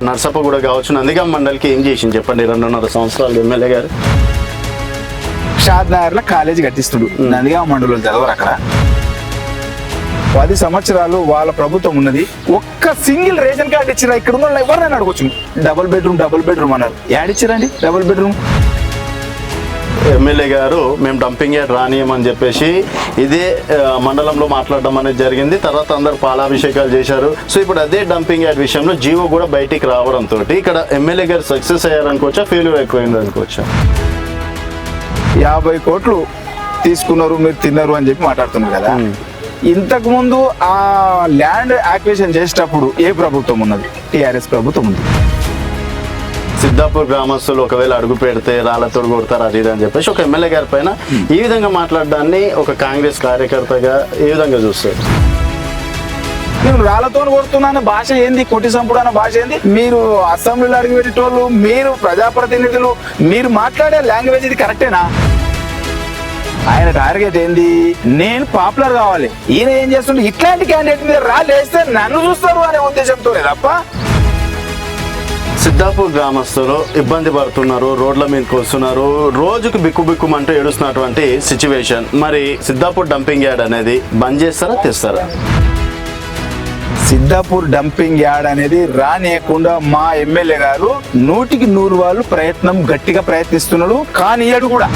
నర్సప్పగూడ కావచ్చు, నందిగామ మండలికి ఏం చేసింది చెప్పండి? 2.5 సంవత్సరాలు ఎమ్మెల్యే గారు. షాద్ నగర్లో కాలేజీ కట్టిస్తుడు. నందిగామ మండలంలో చదవరు అక్కడ. 10 సంవత్సరాలు వాళ్ళ ప్రభుత్వం ఉన్నది. ఒక్క సింగిల్ రేషన్ కార్డు ఇచ్చిరా? ఇక్కడ ఉన్న ఎవరినైనా అడగొచ్చు. డబుల్ బెడ్రూమ్ అన్నారు. యాడిచ్చిరండి డబుల్ బెడ్రూమ్? ఎమ్మెల్యే గారు మేము డంపింగ్ యార్డ్ రానియమని చెప్పేసి ఇదే మండలంలో మాట్లాడడం అనేది జరిగింది. తర్వాత అందరు పాలాభిషేకాలు చేశారు. సో ఇప్పుడు అదే డంపింగ్ యార్డ్ విషయంలో జీవో కూడా బయటికి రావడంతో ఇక్కడ ఎమ్మెల్యే గారు సక్సెస్ అయ్యారనుకోవచ్చా, ఫెయిల్యూర్ అయిపోయింది అనుకోవచ్చా? 50 కోట్లు తీసుకున్నారు, మీరు తిన్నారు అని చెప్పి మాట్లాడుతున్నారు కదా. ఇంతకు ముందు ఆ ల్యాండ్ యాక్విజిషన్ చేసేటప్పుడు ఏ ప్రభుత్వం ఉన్నది? టిఆర్ఎస్ ప్రభుత్వం ఉంది. సిద్ధాపూర్ గ్రామస్తులు ఒకవేళ అడుగు పెడితే రాళ్లతోడు కొడతారు అది ఇది అని చెప్పేసి ఒక ఎమ్మెల్యే గారి పైన ఈ విధంగా మాట్లాడడాన్ని ఒక కాంగ్రెస్ కార్యకర్తగా ఏ విధంగా చూస్తారు? నేను రాళ్లతో కొడుతున్నాను భాష ఏంది? కొట్టి సంపుడు అన్న భాష ఏంది? మీరు అసెంబ్లీలో అడిగి పెట్టేటోళ్ళు, మీరు ప్రజాప్రతినిధులు, మీరు మాట్లాడే లాంగ్వేజ్ ఇది కరెక్టేనా? ఆయన టార్గెట్ ఏంది? నేను పాపులర్ కావాలి. ఈయన ఏం చేస్తుండే? ఇట్లాంటి క్యాండిడేట్ మీద రాలేస్తే నన్ను చూస్తారు అనే ఉద్దేశంతో తప్ప. సిద్ధాపూర్ గ్రామస్తులు ఇబ్బంది పడుతున్నారు, రోడ్ల మీదకి వస్తున్నారు, రోజుకు బిక్కుబిక్కుమంటూ ఏడుస్తున్నటువంటి సిచ్యువేషన్. మరి సిద్ధాపూర్ డంపింగ్ యార్డ్ అనేది బంద్ చేస్తారా, తెస్తారా? సిద్ధాపూర్ డంపింగ్ యార్డ్ అనేది రానియకుండా మా ఎమ్మెల్యే గారు 100కి 100 వాళ్ళు గట్టిగా ప్రయత్నిస్తున్నాడు. కానీ ఏడు కూడా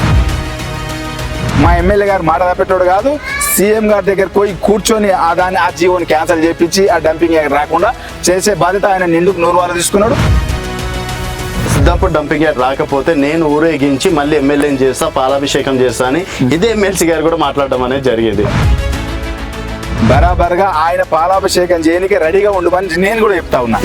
మా ఎమ్మెల్యే గారు మాట తప్పేటోడు కాదు. సీఎం గారి దగ్గర పోయి కూర్చొని ఆ జీవోని క్యాన్సిల్ చేయించి ఆ డంపింగ్ యార్డ్ రాకుండా చేసే బాధ్యత ఆయన 100కి 100 వాళ్ళు తీసుకున్నాడు. సిద్ధాపూర్ డంపింగ్ యార్డ్ రాకపోతే నేను ఊరేగించి మళ్ళీ ఎమ్మెల్యేని చేస్తా, పాలాభిషేకం చేస్తా అని ఇదే ఎమ్మెల్సీ గారు కూడా మాట్లాడడం అనేది జరిగేది. బరాబర్గా ఆయన పాలాభిషేకం చేయడానికి రెడీగా ఉండమని నేను కూడా చెప్తా ఉన్నా.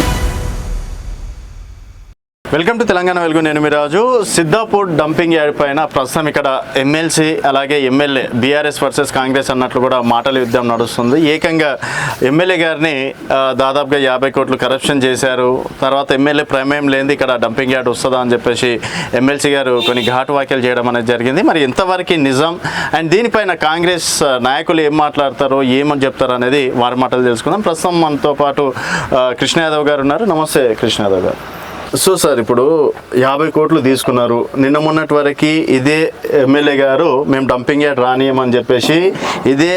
వెల్కమ్ టు తెలంగాణ వెలుగు, నేను మీ రాజు. సిద్ధాపూర్ డంపింగ్ యార్డ్ పైన ప్రస్తుతం ఇక్కడ ఎమ్మెల్సీ అలాగే ఎమ్మెల్యే బీఆర్ఎస్ వర్సెస్ కాంగ్రెస్ అన్నట్లు కూడా మాటల యుద్ధం నడుస్తుంది. ఏకంగా ఎమ్మెల్యే గారిని దాదాపుగా 50 కోట్లు కరప్షన్ చేశారు. తర్వాత ఎమ్మెల్యే ప్రమేయం లేని ఇక్కడ డంపింగ్ యార్డ్ వస్తుందా అని చెప్పేసి ఎమ్మెల్సీ గారు కొన్ని ఘాటు వ్యాఖ్యలు చేయడం అనేది జరిగింది. మరి ఎంతవరకు నిజం అండ్ దీనిపైన కాంగ్రెస్ నాయకులు ఏం మాట్లాడతారో ఏమని చెప్తారో అనేది వారి మాటలు తెలుసుకుందాం. ప్రస్తుతం మనతో పాటు కృష్ణ యాదవ్ గారు ఉన్నారు. నమస్తే కృష్ణ యాదవ్ గారు. సో సార్, ఇప్పుడు 50 కోట్లు తీసుకున్నారు. నిన్న మొన్నటి వరకు ఇదే ఎమ్మెల్యే గారు మేము డంపింగ్ యార్డ్ రానియమని చెప్పేసి ఇదే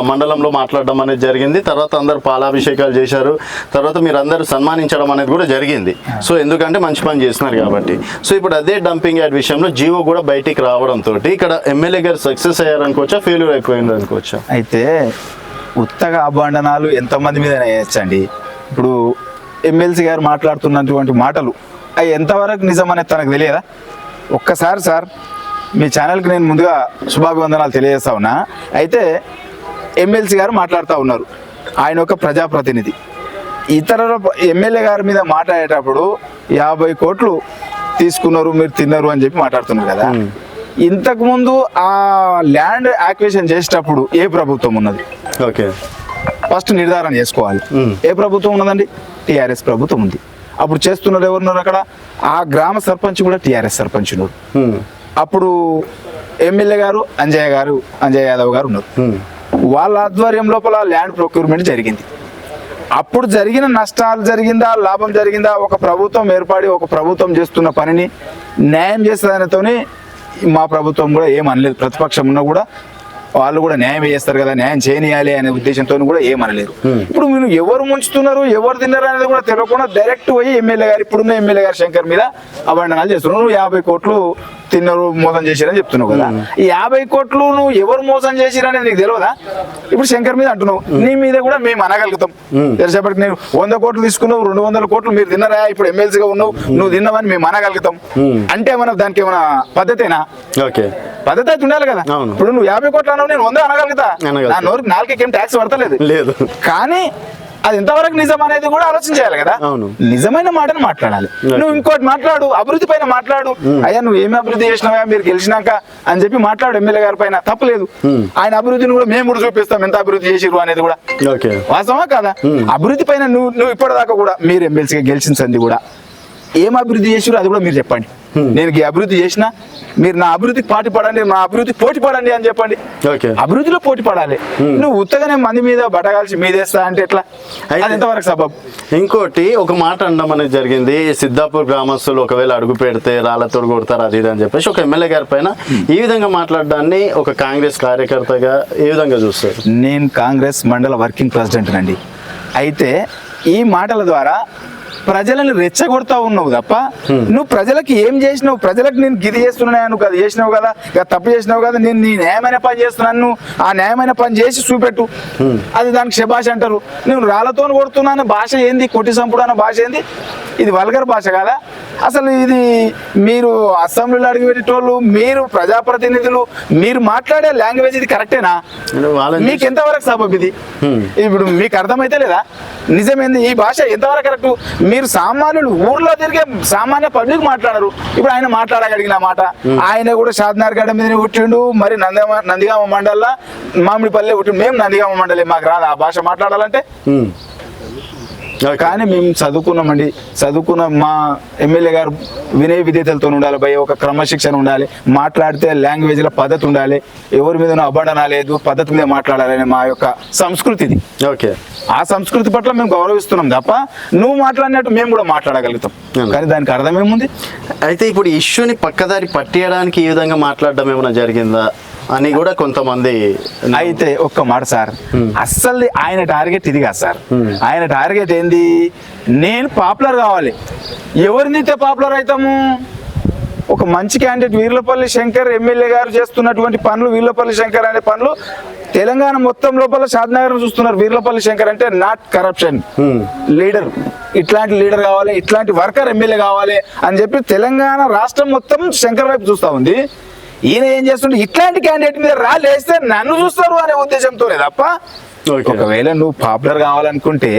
మండలంలో మాట్లాడడం అనేది జరిగింది. తర్వాత అందరు పాలాభిషేకాలు చేశారు. తర్వాత మీరు అందరూ సన్మానించడం అనేది కూడా జరిగింది. సో ఎందుకంటే మంచి పని చేస్తున్నారు కాబట్టి. సో ఇప్పుడు అదే డంపింగ్ యార్డ్ విషయంలో జీవో కూడా బయటికి రావడంతో ఇక్కడ ఎమ్మెల్యే గారు సక్సెస్ అయ్యారనుకోవచ్చా, ఫెయిల్యూర్ అయిపోయింది అనుకోవచ్చా? అయితే ఉత్తగా అభాండనాలు ఎంతమంది మీద వేయచ్చండి. ఇప్పుడు ఎమ్మెల్సీ గారు మాట్లాడుతున్నటువంటి మాటలు అవి ఎంతవరకు నిజం అనేది తనకు తెలియదా? ఒక్కసారి సార్ మీ ఛానల్కి నేను ముందుగా శుభాభివందనాలు తెలియజేస్తా ఉన్నా. అయితే ఎమ్మెల్సీ గారు మాట్లాడుతూ ఉన్నారు, ఆయన ఒక ప్రజాప్రతినిధి. ఇతరుల ఎమ్మెల్యే గారి మీద మాట్లాడేటప్పుడు 50 కోట్లు తీసుకున్నారు, మీరు తిన్నారు అని చెప్పి మాట్లాడుతున్నారు కదా. ఇంతకు ముందు ఆ ల్యాండ్ యాక్విజిషన్ చేసేటప్పుడు ఏ ప్రభుత్వం ఉన్నది? ఓకే, ఫస్ట్ నిర్ధారణ చేసుకోవాలి. ఏ ప్రభుత్వం ఉన్నదండి? టిఆర్ఎస్ ప్రభుత్వం ఉంది. అప్పుడు చేస్తున్నారు ఎవరున్నారు అక్కడ? ఆ గ్రామ సర్పంచ్ కూడా టిఆర్ఎస్ సర్పంచ్ ఉన్నారు. అప్పుడు ఎమ్మెల్యే గారు అంజయ్ యాదవ్ గారు ఉన్నారు. వాళ్ళ ఆధ్వర్యం లోపల ల్యాండ్ ప్రొక్యూర్మెంట్ జరిగింది. అప్పుడు జరిగిన నష్టాలు జరిగిందా, లాభం జరిగిందా? ఒక ప్రభుత్వం ఏర్పడి ఒక ప్రభుత్వం చేస్తున్న పనిని న్యాయం చేసేదానితోనే మా ప్రభుత్వం కూడా ఏమనలేదు. ప్రతిపక్షం ఉన్నా కూడా వాళ్ళు కూడా న్యాయం చేస్తారు కదా, న్యాయం చేయనియాలి అనే ఉద్దేశంతో కూడా ఏమనలేరు. ఇప్పుడు మీరు ఎవరు ముంచుతున్నారు, ఎవరు తిన్నారు అనేది కూడా తెలియకుండా డైరెక్ట్ పోయి ఎమ్మెల్యే గారు, ఇప్పుడున్న ఎమ్మెల్యే గారు శంకర్ మీద అభాండనాలు చేస్తున్నారు. నువ్వు 50 కోట్లు తిన్నారు, మోసం చేసిరని చెప్తున్నావు కదా. ఈ 50 కోట్లు నువ్వు ఎవరు మోసం చేసిరనేది నీకు తెలియదా? ఇప్పుడు శంకర్ మీద అంటున్నావు, నీ మీద కూడా మేము అనగలుగుతాం. తెలిసేపటికి నేను 100 కోట్లు తీసుకున్నావు, 200 కోట్లు మీరు తిన్నారా, ఇప్పుడు ఎమ్మెల్సీగా ఉన్నావు, నువ్వు తిన్నావని మేము అనగలుగుతాం. అంటే ఏమన్నా దానికి ఏమైనా పద్ధతేనా? ఓకే, పద్ధతి అయితే ఉండాలి కదా. ఇప్పుడు నువ్వు 50 కోట్లు అన్నావు, నేను 100 అనగలుగుతా. నా నోరుకి 4 ఏం ట్యాక్స్ పడతలేదు లేదు. కానీ అది ఎంతవరకు నిజం అనేది కూడా ఆలోచించాలి కదా. నిజమైన మాటను మాట్లాడాలి. నువ్వు ఇంకోటి మాట్లాడు, అభివృద్ధి పైన మాట్లాడు. అయ్యా నువ్వు ఏమి అభివృద్ధి చేసినావా మీరు గెలిచినాక అని చెప్పి మాట్లాడు. ఎమ్మెల్యే గారి పైన తప్పలేదు. ఆయన అభివృద్ధిని కూడా మేము కూడా చూపిస్తాం, ఎంత అభివృద్ధి చేసిరు అనేది కూడా వాస్తవమా కదా. అభివృద్ధి పైన నువ్వు ఇప్పటిదాకా కూడా మీరు ఎమ్మెల్సీగా గెలిచిన సంది కూడా ఏం అభివృద్ధి చేసిరో అది కూడా మీరు చెప్పండి. నేను ఈ అభివృద్ధి చేసిన, మీరు నా అభివృద్ధికి పాటు పడండి, నా అభివృద్ధికి పోటీ పడండి అని చెప్పండి. ఓకే, అభివృద్ధిలో పోటీ పడాలి. నువ్వు ఉత్తగానే మంది మీద బట్టగాల్చి మీదేస్తా అంటే ఎట్లా? అది ఎంతవరకు సబబు? ఇంకోటి ఒక మాట అనడం అనేది జరిగింది, సిద్ధాపూర్ గ్రామస్తులు ఒకవేళ అడుగు పెడితే రాళ్లతో కొడతారు అది ఇది అని చెప్పేసి ఒక ఎమ్మెల్యే గారి పైన ఈ విధంగా మాట్లాడడాన్ని ఒక కాంగ్రెస్ కార్యకర్తగా ఏ విధంగా చూస్తారు? నేను కాంగ్రెస్ మండల వర్కింగ్ ప్రెసిడెంట్ అండి. అయితే ఈ మాటల ద్వారా ప్రజలను రెచ్చగొడతా ఉన్నావు తప్ప నువ్వు ప్రజలకు ఏం చేసినావు? ప్రజలకు నేను గిది చేస్తున్నా, నువ్వు అది చేసినావు కదా, తప్పు చేసినావు కదా, నేను నీ న్యాయమైన పని చేస్తున్నాను, నువ్వు ఆ న్యాయమైన పని చేసి చూపెట్టు, అది దానికి శభాష్ అంటారు. నేను రాళ్లతో కొడుతున్నాను భాష ఏంది? కొట్టి సంపుడు అన్న భాష ఏంది? ఇది వల్గర్ భాష కదా అసలు. ఇది మీరు అసెంబ్లీలో అడిగి పెట్టేటోళ్ళు, మీరు ప్రజాప్రతినిధులు, మీరు మాట్లాడే లాంగ్వేజ్ ఇది కరెక్టేనా? మీకు ఎంతవరకు సబబు ఇది? ఇప్పుడు మీకు అర్థమైతే లేదా నిజమేంది? ఈ భాష ఎంతవరకు కరెక్ట్? మీరు సామాన్యులు ఊర్లో తిరిగే సామాన్య పబ్లిక్ మాట్లాడరు. ఇప్పుడు ఆయన మాట్లాడగలిగిన మాట, ఆయన కూడా షాద్నగర్ గడ్డ మీద పుట్టిండు, మరి నందిగామ మండలంలో మామిడిపల్లి పుట్టిండు. మేము నందిగామ మండలి, మాకు రాదు ఆ భాష మాట్లాడాలంటే. కానీ మేము చదువుకున్నామండి, చదువుకున్న మా ఎమ్మెల్యే గారు వినయ విధేతలతో ఉండాలి, భయ ఒక క్రమశిక్షణ ఉండాలి, మాట్లాడితే లాంగ్వేజ్లో పద్ధతి ఉండాలి, ఎవరి మీద అబండన లేదు, పద్ధతి మీద మాట్లాడాలని మా యొక్క సంస్కృతి ఇది. ఓకే, ఆ సంస్కృతి పట్ల మేము గౌరవిస్తున్నాం తప్ప నువ్వు మాట్లాడినట్టు మేము కూడా మాట్లాడగలుగుతాం. కానీ దానికి అర్థం ఏముంది? అయితే ఇప్పుడు ఇష్యూని పక్కదారి పట్టేయడానికి ఈ విధంగా మాట్లాడడం ఏమైనా జరిగిందా అని కూడా కొంతమంది. అయితే ఒక్క మాట సార్, అస్సలు ఆయన టార్గెట్ ఇది కాదు సార్. ఆయన టార్గెట్ ఏంది? నేను పాపులర్ కావాలి. ఎవరినైతే పాపులర్ అవుతాము? ఒక మంచి క్యాండిడేట్ వీర్లపల్లి శంకర్ ఎమ్మెల్యే గారు చేస్తున్నటువంటి పనులు, వీర్లపల్లి శంకర్ అనే పనులు తెలంగాణ మొత్తం లోపల షాద్నగర్ చూస్తున్నారు. వీర్లపల్లి శంకర్ అంటే నాట్ కరప్షన్ లీడర్, ఇట్లాంటి లీడర్ కావాలి, ఇట్లాంటి వర్కర్ ఎమ్మెల్యే కావాలి అని చెప్పి తెలంగాణ రాష్ట్రం మొత్తం శంకర్ వైపు చూస్తా ఉంది. ఈయన ఏం చేస్తుంటే ఇట్లాంటి క్యాండిడేట్ మీద రాలేస్తే నన్ను చూస్తారు అనే ఉద్దేశంతోనే తప్ప, ఒకవేళ నువ్వు పాపులర్ కావాలనుకుంటే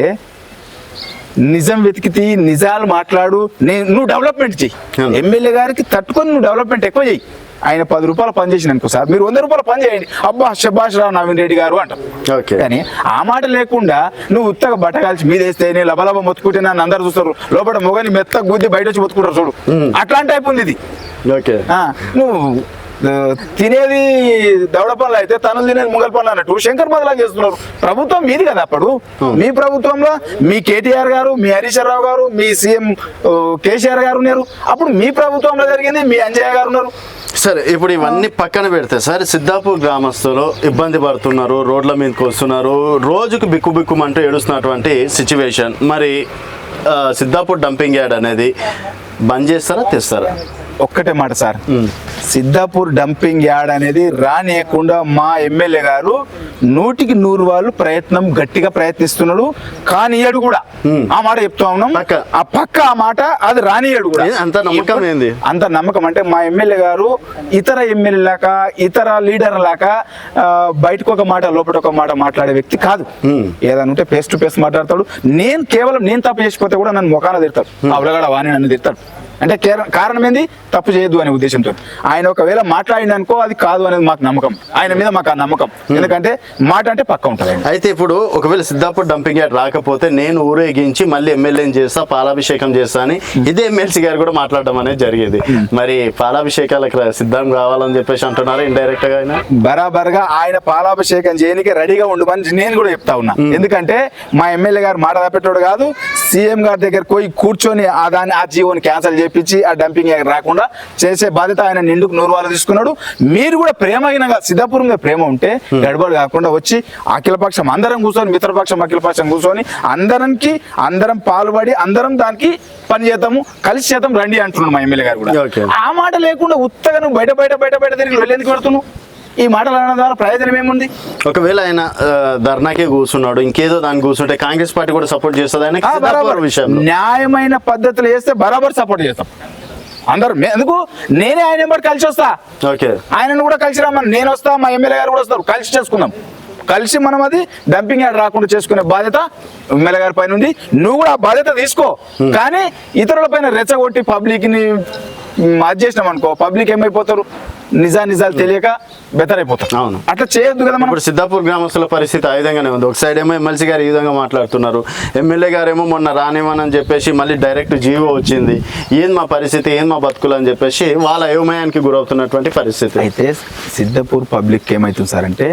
నిజం వెతికితే నిజాలు మాట్లాడు, నువ్వు డెవలప్మెంట్ చెయ్యి. ఎమ్మెల్యే గారికి తట్టుకొని నువ్వు డెవలప్మెంట్ ఎక్కువ చెయ్యి. ఆయన 10 రూపాయలు పని చేసిన అనుకో సార్, మీరు 100 రూపాయలు పని చేయండి, అబ్బా శభాష్ రావు నవీన్ రెడ్డి గారు అంటాం. కానీ ఆ మాట లేకుండా నువ్వు ఉత్తగా బట్టగాల్చి మీదేస్తే నేను లబలబ మొత్తుకుంటే నన్ను అందరు చూస్తారు, లోపల మొగని మెత్త గుద్ది బయట వచ్చి మొత్తుకుంటారు చూడు, అట్లాంటి టైప్ ఉంది ఇది. నువ్వు తినేది దవడ పనులు అయితే తనులు తినేది ముంగల్ పనులు అన్నట్టు శంకర్ బదలా చేస్తున్నారు. ప్రభుత్వం మీది కదా అప్పుడు. మీ ప్రభుత్వంలో మీ కేటీఆర్ గారు, మీ హరీష్ రావు గారు, మీ సీఎం కేసీఆర్ గారు ఉన్నారు. అప్పుడు మీ ప్రభుత్వంలో జరిగింది, మీ అంజయ్య గారు ఉన్నారు. సరే, ఇప్పుడు ఇవన్నీ పక్కన పెడితే సార్, సిద్ధాపూర్ గ్రామస్తులు ఇబ్బంది పడుతున్నారు, రోడ్ల మీదకి వస్తున్నారు, రోజుకు బిక్కుబిక్కుమంటూ ఏడుస్తున్నటువంటి సిచ్యువేషన్. మరి సిద్ధాపూర్ డంపింగ్ యార్డ్ అనేది బంద్ చేస్తారా, తెస్తారా? ఒక్కటే మాట సార్, సిద్ధాపూర్ డంపింగ్ యార్డ్ అనేది రానియకుండా మా ఎమ్మెల్యే గారు 100కి 100 వాళ్ళు గట్టిగా ప్రయత్నిస్తున్నాడు. కానియడు కూడా, ఆ మాట చెప్తా ఉన్నాం. ఆ మాట అది రానియడు కూడా. అంత నమ్మకం ఏంది? అంత నమ్మకం అంటే మా ఎమ్మెల్యే గారు ఇతర ఎమ్మెల్యే లాగా, ఇతర లీడర్ లాగా బయటకు ఒక మాట లోపల ఒక మాట మాట్లాడే వ్యక్తి కాదు. ఏదైనా ఉంటే ఫేస్ టు ఫేస్ మాట్లాడతాడు. నేను తప్పు చేసిపోతే కూడా నన్ను ముఖాన తిడతాడు, అవలగాడ వాణి నన్ను తిడతాడు. అంటే కారణం ఏంది? తప్పు చేయొద్దు అనే ఉద్దేశంతో. ఆయన ఒకవేళ మాట్లాడిన అనుకో అది కాదు అనేది మాకు నమ్మకం, ఆయన మీద మాకు ఆ నమ్మకం. ఎందుకంటే మాట అంటే పక్క ఉంటుంది. అయితే ఇప్పుడు ఒకవేళ సిద్ధాపూర్ డంపింగ్ యార్డ్ రాకపోతే నేను ఊరేగించి మళ్ళీ ఎమ్మెల్యేని చేస్తా, పాలాభిషేకం చేస్తా అని ఇదే ఎమ్మెల్సీ గారు కూడా మాట్లాడడం అనేది జరిగేది. మరి పాలాభిషేకాలకు సిద్ధం కావాలని చెప్పేసి అంటున్నారు ఇండైరెక్ట్ గా. ఆయన బరాబర్గా ఆయన పాలాభిషేకం చేయడానికి రెడీగా ఉండమని నేను కూడా చెప్తా ఉన్నా. ఎందుకంటే మా ఎమ్మెల్యే గారు మాట తప్పేటోడు కాదు. సీఎం గారి దగ్గర పోయి కూర్చొని ఆ జీవోని క్యాన్సల్ చేపించి ఆ డంపింగ్ యార్డ్ రాకుండా చేసే బాధ్యత ఆయన నిండుకు 100 వాళ్ళు తీసుకున్నాడు. మీరు కూడా ప్రేమగా సిద్ధాపూర్ మీద ప్రేమ ఉంటే గడబడి కాకుండా వచ్చి అఖిలపక్షం అందరం కూర్చొని, మిత్రపక్షం అఖిలపక్షం కూర్చొని అందరం పాల్పడి అందరం దానికి పని చేద్దాము, కలిసి చేద్దాం రండి అంటున్నాడు మా ఎమ్మెల్యే గారు కూడా. ఆ మాట లేకుండా ఉత్తగా నువ్వు బయట తిరిగి వెళ్ళేందుకు పెడుతున్నావు? ఈ మాటలు అనడం ద్వారా ప్రయోజనం ఏముంది? ఒకవేళ ఆయన ధర్నాకే కూర్చున్నాడు, ఇంకేదో దాన్ని కూర్చుంటే కాంగ్రెస్ పార్టీ కూడా సపోర్ట్ చేస్తుంది. ఆయన న్యాయమైన పద్ధతులు చేస్తే బరాబర్ సపోర్ట్ చేస్తాం అందరు. ఎందుకు నేనే ఆయన నెంబర్ కలిసి వస్తా, ఆయనను కూడా కలిసి రమ్మని నేను వస్తా, మా ఎమ్మెల్యే గారు కూడా వస్తారు, కలిసి చేసుకుందాం. కలిసి మనం అది డంపింగ్ యార్డ్ రాకుండా చేసుకునే బాధ్యత ఎమ్మెల్యే గారి పైన ఉంది. నువ్వు కూడా ఆ బాధ్యత తీసుకో. కానీ ఇతరుల పైన రెచ్చగొట్టి పబ్లిక్ ని అది చేసినాం అనుకో, పబ్లిక్ ఏమైపోతారు? నిజాలు తెలియక బెటర్ అయిపోతారు. అవును. అట్లా చేయొద్దు కదా మనం. ఇప్పుడు సిద్ధాపూర్ గ్రామస్తుల పరిస్థితి ఆ విధంగానే ఉంది. ఒక సైడ్ ఏమో ఎమ్మెల్సీ గారు ఈ విధంగా మాట్లాడుతున్నారు, ఎమ్మెల్యే గారేమో మొన్న రానివ్వనని చెప్పేసి మళ్ళీ డైరెక్ట్ జీవో వచ్చింది, ఏంది మా పరిస్థితి, ఏంది మా బతుకులు అని చెప్పేసి వాళ్ళ అయోమయానికి గురవుతున్నటువంటి పరిస్థితి. అయితే సిద్ధాపూర్ పబ్లిక్ ఏమైతుంది సార్ అంటే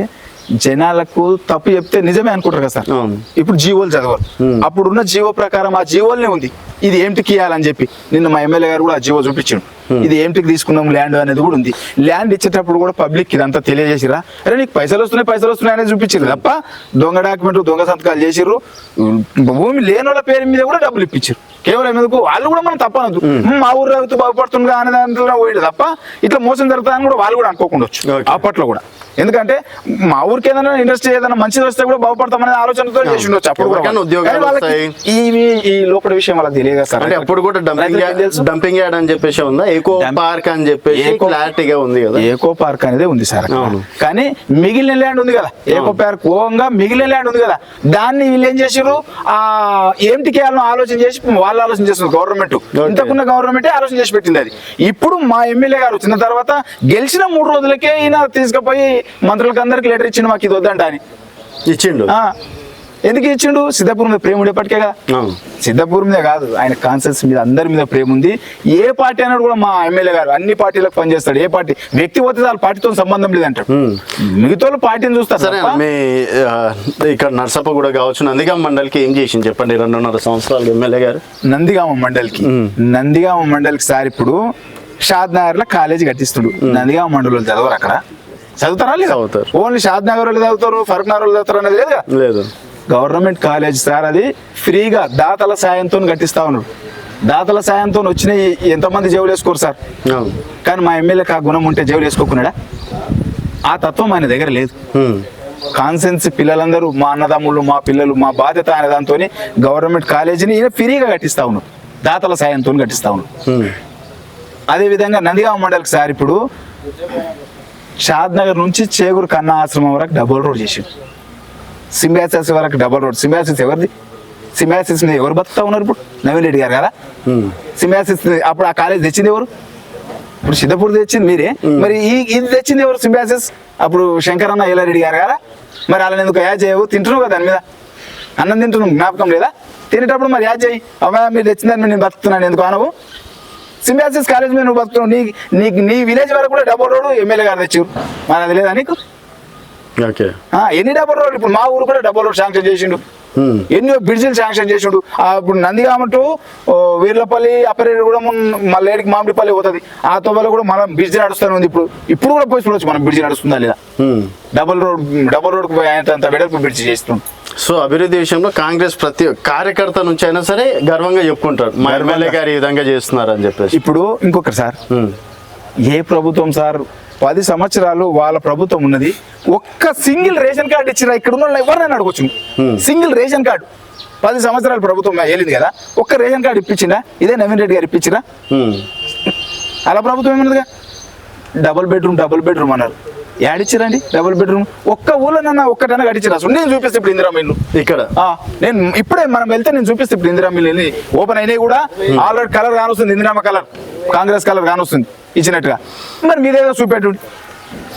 జనాలకు తప్పు చెప్తే నిజమే అనుకుంటారు కదా సార్. అవును. ఇప్పుడు జీవోలు చదవరు, అప్పుడున్న జీవో ప్రకారం ఆ జీవోలనే ఉంది ఇది ఏంటికి ఇవ్వాలని చెప్పి. నిన్న మా ఎమ్మెల్యే గారు కూడా ఆ జీవో చూపించాడు, ఇది ఏంటికి తీసుకున్నాం ల్యాండ్ అనేది కూడా ఉంది. ల్యాండ్ ఇచ్చేటప్పుడు కూడా పబ్లిక్ ఇదంతా తెలియజేసిరా, అరే నీకు పైసలు వస్తున్నాయి అనేది చూపించారు తప్ప దొంగ డాక్యుమెంట్ దొంగ సంతకాలు చేసిర్రు. భూమి లేని వాళ్ళ పేరు మీద కూడా డబ్బులు ఇప్పించారు. కేవలం ఎందుకు వాళ్ళు కూడా మనం తప్పనద్దు, మా ఊరు రైతు బాగుపడుతుందిగా అనే దాంట్లో పోయేది తప్ప ఇట్లా మోసం జరుగుతుందని కూడా వాళ్ళు కూడా అనుకోకుండా వచ్చు అప్పట్లో కూడా. ఎందుకంటే మా ఊరికి ఏదైనా ఇండస్ట్రీ ఏదైనా మంచిది వస్తే కూడా బాగుపడతామనే ఆలోచనతో చేసి ఉండొచ్చు అప్పుడు కూడా. ఉద్యోగాలు వస్తాయి. ఈ లోపల విషయం వాళ్ళకి తెలియదు సార్. అంటే అప్పుడు కూడా డంపింగ్ యార్డ్ అని చెప్పేసి ఉందా, ఎకో పార్క్ అని చెప్పేసి క్లారిటీగా ఉంది కదా. ఏకో పార్క్ అనేది ఉంది సార్, కానీ మిగిలిన ల్యాండ్ ఉంది కదా, ఏకో పార్క్ ఓంగా మిగిలిన ల్యాండ్ ఉంది కదా, దాన్ని వీళ్ళు ఏం చేసారు ఏంటికి ఆలోచన చేసి వాళ్ళు ఆలోచన చేస్తున్నారు. గవర్నమెంట్ ఇంతకున్న గవర్నమెంటే ఆలోచన చేసి పెట్టింది అది. ఇప్పుడు మా ఎమ్మెల్యే గారు వచ్చిన తర్వాత గెలిచిన 3 రోజులకే ఈయన తీసుకుపోయి మంత్రులకు అందరికి లెటర్ ఇచ్చిండు, మాకు ఇది వద్దంట అని ఇచ్చిండు. ఎందుకు ఇచ్చిండు? సిద్ధాపూర్ మీద ప్రేమ ఉండేపటికే కదా. సిద్ధాపూర్ మీద కాదు, ఆయన కాన్సెన్స్ మీద అందరి మీద ప్రేమ ఉంది. ఏ పార్టీ అన్నాడు కూడా మా ఎమ్మెల్యే గారు అన్ని పార్టీలకు పనిచేస్తాడు. ఏ పార్టీ వ్యక్తి పోతే వాళ్ళ పార్టీతో సంబంధం లేదంటాడు, మిగతా పార్టీని చూస్తారు. సరే, మీ ఇక్కడ నర్సప్ప కూడా కావచ్చు, నందిగామ మండలికి ఏం చేసింది చెప్పండి 2.5 సంవత్సరాలు ఎమ్మెల్యే గారు? నందిగామ మండలికి సార్ ఇప్పుడు షాద్ నగర్ లో కాలేజీ కట్టిస్తుడు. నందిగామ మండలి చదవరు, అక్కడ చదువుతారా లేదా? ఓన్లీ షాద్ నగర్ వాళ్ళు చదువుతారు, ఫరూక్ నగర్ వాళ్ళు చదువుతారు అనేది లేదు. గవర్నమెంట్ కాలేజ్ సార్, అది ఫ్రీగా దాతల సాయంతో కట్టిస్తా ఉన్నారు. దాతల సాయంతో వచ్చిన ఎంతమంది జేవులు వేసుకోరు సార్. కానీ మా ఎమ్మెల్యేకి ఆ గుణం ఉంటే జేవులు వేసుకోకున్నాడా? ఆ తత్వం ఆయన దగ్గర లేదు. కాన్సెన్స్ పిల్లలందరూ మా అన్నదమ్ముళ్ళు, మా పిల్లలు, మా బాధ్యత అనే దాంతో గవర్నమెంట్ కాలేజీని ఈయన ఫ్రీగా కట్టిస్తా ఉన్నారు, దాతల సాయంతో కట్టిస్తా ఉన్నారు. అదేవిధంగా నందిగామ మండలికి సార్ ఇప్పుడు షాద్ నగర్ నుంచి చేగూరు కన్నా ఆశ్రమం వరకు డబుల్ రోడ్ చేసిండు. సింబాసిస్ వరకు డబుల్ రోడ్. సింబాసిస్ ఎవరిది? సింబాసిస్ మీద ఎవరు బతుకుతా ఉన్నారు ఇప్పుడు? నవీన్ రెడ్డి గారు కదా. సింబాసిస్ అప్పుడు ఆ కాలేజ్ తెచ్చింది ఎవరు? ఇప్పుడు సిద్ధపూర్ తెచ్చింది మీరే. మరి ఇది తెచ్చింది ఎవరు? సింబాసిస్ అప్పుడు శంకరన్న ఎల్లారెడ్డి గారు కదా. మరి వాళ్ళని ఎందుకు యాడ్ చేయవు? తింటున్నావు కదా దాని మీద, అన్నం తింటున్నావు, జ్ఞాపకం లేదా? తినేటప్పుడు మరి యాడ్ చేయి. అమ్మా మీరు తెచ్చిందని నేను బతుకుతున్నాను ఎందుకు అనవు? సింబాసిస్ కాలేజ్ మీద నువ్వు బతుకుతున్నావు, నీ విలేజ్ వరకు కూడా డబుల్ రోడ్ ఎమ్మెల్యే గారు తెచ్చారు, మరి అది లేదా నీకు? ఎన్ని డబుల్ రోడ్? ఇప్పుడు మా ఊరు కూడా డబుల్ రోడ్ శాంక్షన్ చేసిండు, ఎన్నో బ్రిడ్జిలు శాంక్షన్ చేసిండు. ఇప్పుడు నందిగామ టు వీర్లపల్లి అప్పరేడు కూడా మళ్ళీ ఏడికి మామిడిపల్లి పోతుంది, ఆ తోవలో కూడా మనం బ్రిడ్జి నడుస్తూనే ఉంది. ఇప్పుడు కూడా పోయి చూడవచ్చు మనం బ్రిడ్జి నడుస్తుందా లేదా. డబుల్ రోడ్ అంత వెడల్పు బ్రిడ్జి చేస్తున్నాం. సో అభివృద్ధి విషయంలో కాంగ్రెస్ ప్రతి కార్యకర్త నుంచి అయినా సరే గర్వంగా చెప్పుకుంటారు, మా ఎమ్మెల్యే గారు ఈ విధంగా చేస్తున్నారు అని చెప్పేసి. ఇప్పుడు ఇంకొకటి సార్, ఏ ప్రభుత్వం సార్ 10 సంవత్సరాలు వాళ్ళ ప్రభుత్వం ఉన్నది, ఒక్క సింగిల్ రేషన్ కార్డు ఇచ్చిరా? ఇక్కడ ఉన్న వాళ్ళు ఎవరినైనా అడగొచ్చు, సింగిల్ రేషన్ కార్డు 10 సంవత్సరాలు ప్రభుత్వం వెళ్ళింది కదా, ఒక్క రేషన్ కార్డు ఇప్పించిందా? ఇదే నవీన్ రెడ్డి గారు ఇప్పించిరా? అలా ప్రభుత్వం ఏమన్నదిగా. డబుల్ బెడ్రూమ్ అన్నారు, యాడిచ్చిరండి డబుల్ బెడ్రూమ్? ఒక్క ఊళ్ళోనన్నా ఒక్కటైనా కట్టించారు? అసలు నేను చూపిస్తే ఇప్పుడు ఇందిరా మిల్లు ఇక్కడ, నేను ఇప్పుడే మనం వెళ్తే నేను చూపిస్తే ఇప్పుడు ఇందిరా మిల్లు ఓపెన్ అయినాయి కూడా, ఆల్రెడీ కలర్ కానొస్తుంది, ఇందిరామ కలర్, కాంగ్రెస్ కలర్ కానొస్తుంది ఇచ్చినట్టుగా. మరి మీరేదో చూపెట్టు.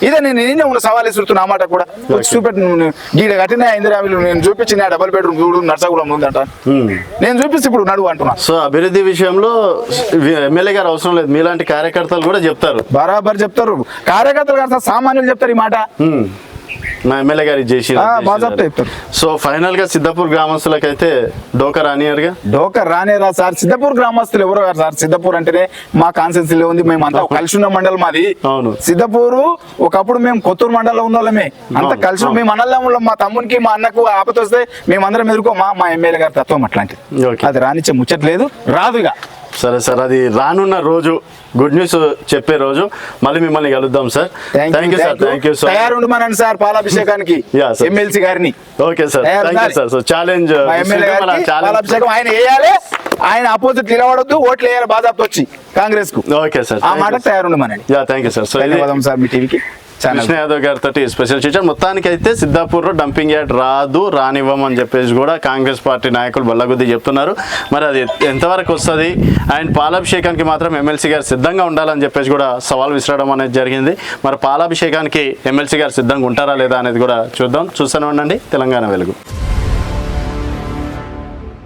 ఇదే నేనే ఉన్న సవాల్ ఇస్తున్నా ఆ మాట కూడా, చూపెట్టు. గీడ కట్టిన ఇందిరా మిల్లు నేను చూపించిన డబుల్ బెడ్రూమ్ చూడు, నర్సాగూడెం ఉందంట, నేను చూపిస్తే ఇప్పుడు నడువు అంటున్నా. సో అభివృద్ధి విషయంలో ఎమ్మెల్యే గారు అవసరం లేదు, మీలాంటి కార్యకర్తలు కూడా చెప్తారు, బరాబర్ చెప్తారు. కార్యకర్తలు కాదు సామాన్యులు చెప్తారు ఈ మాట. మా ఎమ్మెల్యే గారు చేసి. సో ఫైనల్ గా సిద్ధాపూర్ గ్రామస్తులకైతే డోకా రానియరా సార్? సిద్ధాపూర్ గ్రామస్తులు ఎవరో గారు సార్, సిద్ధాపూర్ అంటేనే మా కాన్సెన్స్ లో ఉంది, మేము అంతా కలిసి ఉన్న మండలం మాది. అవును, సిద్ధాపూరు ఒకప్పుడు మేము కొత్తూరు మండలంలో ఉన్న వాళ్ళమే, అంతా కలిసి మేము అన్నల్లో మా తమ్మునికి మా అన్నకు ఆపత వస్తే మేమందరం ఎదుర్కోమా. మా ఎమ్మెల్యే గారి తత్వం అట్లాంటిది, అది రానిచ్చే ముచ్చట్లేదు, రాదు ఇక. సరే సార్, అది రానున్న రోజు గుడ్ న్యూస్ చెప్పే రోజు మళ్ళీ మిమ్మల్ని కలుద్దాం sir. Thank you sir. Thank you sir. తయారుండమనండి సార్ పాలాభిషేకానికి ఎమ్మెల్సీ గారిని. Okay sir, thank you sir. So challenge పాలాభిషేకం ఆయన వేయాలి, ఆయన అపోజిట్ నిలబడొద్దు, ఓట్లు వేయాలి బాధాపు వచ్చి కాంగ్రెస్ కు. ఓకే సార్, ఆ మాట తయారుండమనండి. Thank you sir. సో ధన్యవాదం సార్ మీ టీవీకి. కృష్ణ యాదవ్ గారితో స్పెషల్ చర్చ. మొత్తానికి అయితే సిద్ధాపూర్లో డంపింగ్ యార్డ్ రానివ్వమని చెప్పేసి కూడా కాంగ్రెస్ పార్టీ నాయకులు బల్లగుద్ది చెప్తున్నారు. మరి అది ఎంతవరకు వస్తుంది అండ్ పాలాభిషేకానికి మాత్రం ఎమ్మెల్సీ గారు సిద్ధంగా ఉండాలని చెప్పేసి కూడా సవాల్ విసరడం అనేది జరిగింది. మరి పాలాభిషేకానికి ఎమ్మెల్సీ గారు సిద్ధంగా ఉంటారా లేదా అనేది కూడా చూద్దాం. చూస్తూనే ఉండండి తెలంగాణ వెలుగు.